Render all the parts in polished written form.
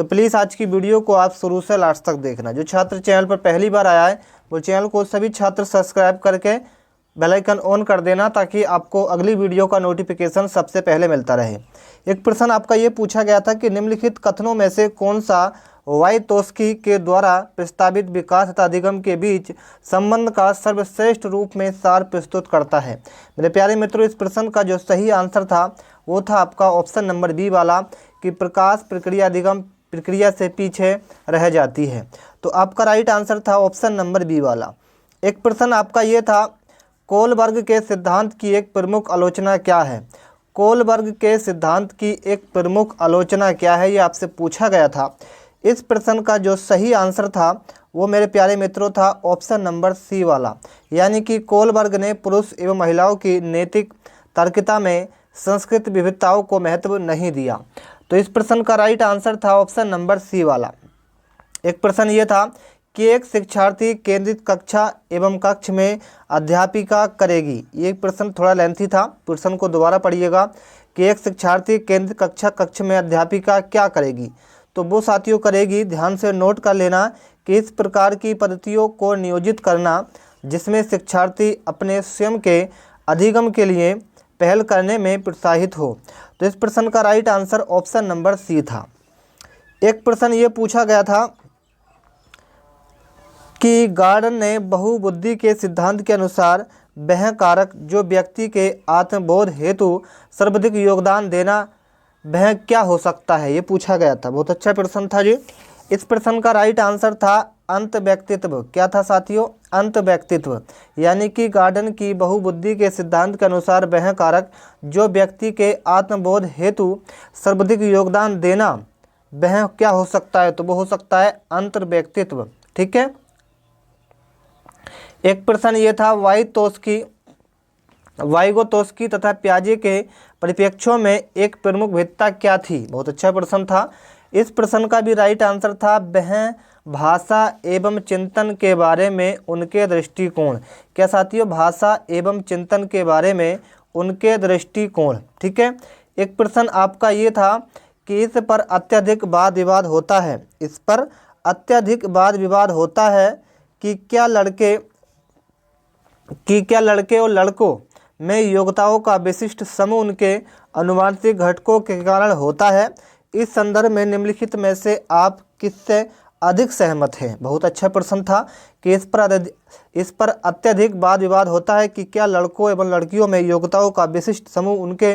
तो प्लीज़ आज की वीडियो को आप शुरू से लास्ट तक देखना। जो छात्र चैनल पर पहली बार आया है वो चैनल को सभी छात्र सब्सक्राइब करके बेल आइकन ऑन कर देना, ताकि आपको अगली वीडियो का नोटिफिकेशन सबसे पहले मिलता रहे। एक प्रश्न आपका ये पूछा गया था कि निम्नलिखित कथनों में से कौन सा वाइतोस्की के द्वारा प्रस्तावित विकास तथा अधिगम के बीच संबंध का सर्वश्रेष्ठ रूप में सार प्रस्तुत करता है। मेरे प्यारे मित्रों, इस प्रश्न का जो सही आंसर था वो था आपका ऑप्शन नंबर बी वाला, कि प्रकाश प्रक्रिया अधिगम प्रक्रिया से पीछे रह जाती है। तो आपका राइट आंसर था ऑप्शन नंबर बी वाला। एक प्रश्न आपका ये था, कोलबर्ग के सिद्धांत की एक प्रमुख आलोचना क्या है। कोलबर्ग के सिद्धांत की एक प्रमुख आलोचना क्या है, ये आपसे पूछा गया था। इस प्रश्न का जो सही आंसर था वो मेरे प्यारे मित्रों था ऑप्शन नंबर सी वाला, यानी कि कोलबर्ग ने पुरुष एवं महिलाओं की नैतिक तर्कता में संस्कृत विविधताओं को महत्व नहीं दिया। तो इस प्रश्न का राइट आंसर था ऑप्शन नंबर सी वाला। एक प्रश्न ये था कि एक शिक्षार्थी केंद्रित कक्षा एवं कक्ष में अध्यापिका करेगी। ये प्रश्न थोड़ा लेंथी था, प्रश्न को दोबारा पढ़िएगा कि एक शिक्षार्थी केंद्रित कक्ष में अध्यापिका क्या करेगी। तो वो साथियों करेगी, ध्यान से नोट कर लेना, कि इस प्रकार की पद्धतियों को नियोजित करना जिसमें शिक्षार्थी अपने स्वयं के अधिगम के लिए पहल करने में प्रोत्साहित हो। तो इस प्रश्न का right answer option number C था। एक प्रश्न ये पूछा गया था कि गार्डन ने बहुबुद्धि के सिद्धांत के अनुसार वह कारक जो व्यक्ति के आत्मबोध हेतु सर्वाधिक योगदान देना वह क्या हो सकता है, ये पूछा गया था। बहुत अच्छा प्रश्न था जी। इस प्रश्न का राइट आंसर था अंत व्यक्तित्व। क्या था साथियों? अंत व्यक्तित्व। यानी कि गार्डन की बहुबुद्धि के सिद्धांत के अनुसार वह कारक जो व्यक्ति के आत्मबोध हेतु सर्वाधिक योगदान देना वह क्या हो सकता है, तो वो हो सकता है अंत व्यक्तित्व। ठीक है। एक प्रश्न ये था, वाइगोत्स्की तथा पियाजे के परिप्रेक्ष्यों में एक प्रमुख भेदता क्या थी। बहुत अच्छा प्रश्न था। इस प्रश्न का भी राइट आंसर था वह भाषा एवं चिंतन के बारे में उनके दृष्टिकोण। क्या साथियों? भाषा एवं चिंतन के बारे में उनके दृष्टिकोण। ठीक है। एक प्रश्न आपका ये था कि इस पर अत्यधिक वाद विवाद होता है। इस पर अत्यधिक वाद विवाद होता है कि क्या लड़के और लड़कों में योग्यताओं का विशिष्ट समूह उनके आनुवंशिक घटकों के कारण होता है। इस संदर्भ में निम्नलिखित में से आप किससे अधिक सहमत हैं। बहुत अच्छा प्रश्न था कि इस पर अत्यधिक वाद विवाद होता है कि क्या लड़कों एवं लड़कियों में योग्यताओं का विशिष्ट समूह उनके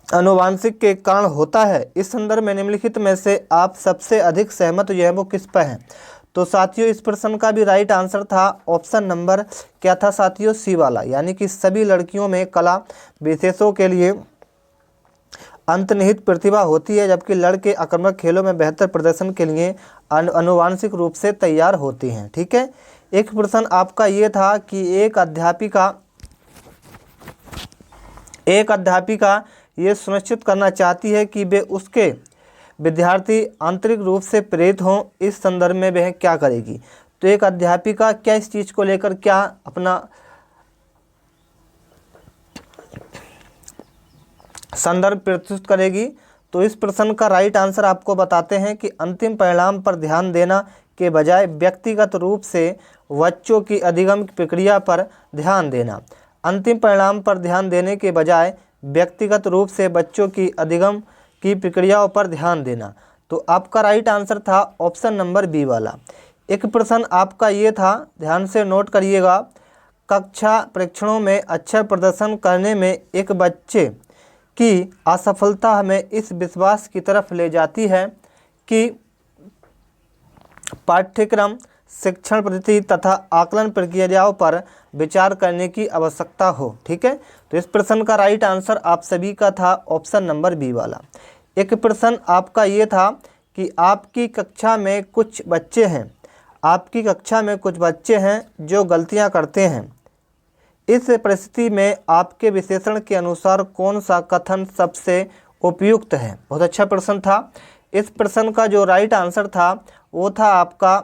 आनुवंशिक के कारण होता है। इस संदर्भ में निम्नलिखित में से आप सबसे अधिक सहमत जो है वो किस पर हैं। तो साथियों इस प्रश्न का भी राइट आंसर था ऑप्शन नंबर क्या था साथियों? सी वाला, यानी कि सभी लड़कियों में कला विशेषों के लिए अंतर्निहित प्रतिभा होती है, जबकि लड़के आक्रामक खेलों में बेहतर प्रदर्शन के लिए आनुवंशिक रूप से तैयार होती हैं। ठीक है। एक प्रश्न आपका ये था कि एक अध्यापिका ये सुनिश्चित करना चाहती है कि वे उसके विद्यार्थी आंतरिक रूप से प्रेरित हों। इस संदर्भ में वह क्या करेगी। तो एक अध्यापिका क्या इस चीज़ को लेकर क्या अपना संदर्भ प्रस्तुत करेगी। तो इस प्रश्न का राइट आंसर आपको बताते हैं कि अंतिम परिणाम पर ध्यान देना के बजाय व्यक्तिगत रूप से बच्चों की अधिगम प्रक्रिया पर ध्यान देना। अंतिम परिणाम पर ध्यान देने के बजाय व्यक्तिगत रूप से बच्चों की अधिगम की प्रक्रियाओं पर ध्यान देना। तो आपका राइट आंसर था ऑप्शन नंबर बी वाला। एक प्रश्न आपका ये था, ध्यान से नोट करिएगा, कक्षा परीक्षणों में अच्छा प्रदर्शन करने में एक बच्चे की असफलता हमें इस विश्वास की तरफ ले जाती है कि पाठ्यक्रम, शिक्षण पद्धति तथा आकलन प्रक्रियाओं पर विचार करने की आवश्यकता हो। ठीक है। तो इस प्रश्न का राइट आंसर आप सभी का था ऑप्शन नंबर बी वाला। एक प्रश्न आपका ये था कि आपकी कक्षा में कुछ बच्चे हैं जो गलतियां करते हैं। इस परिस्थिति में आपके विश्लेषण के अनुसार कौन सा कथन सबसे उपयुक्त है। बहुत अच्छा प्रश्न था। इस प्रश्न का जो राइट आंसर था वो था आपका,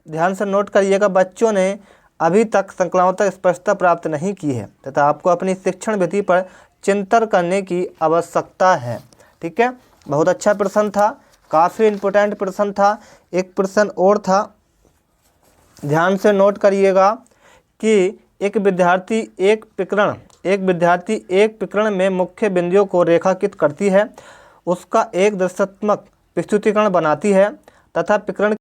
ध्यान से नोट करिएगा, बच्चों ने अभी तक संकल्पनात्मक स्पष्टता प्राप्त नहीं की है तथा आपको अपनी शिक्षण विधि पर चिंतन करने की आवश्यकता है। ठीक है। बहुत अच्छा प्रश्न था, काफ़ी इम्पोर्टेंट प्रश्न था। एक प्रश्न और था, ध्यान से नोट करिएगा कि एक विद्यार्थी एक प्रकरण में मुख्य बिंदुओं को रेखांकित करती है, उसका एक दृश्यात्मक प्रस्तुतिकरण बनाती है तथा प्रकरण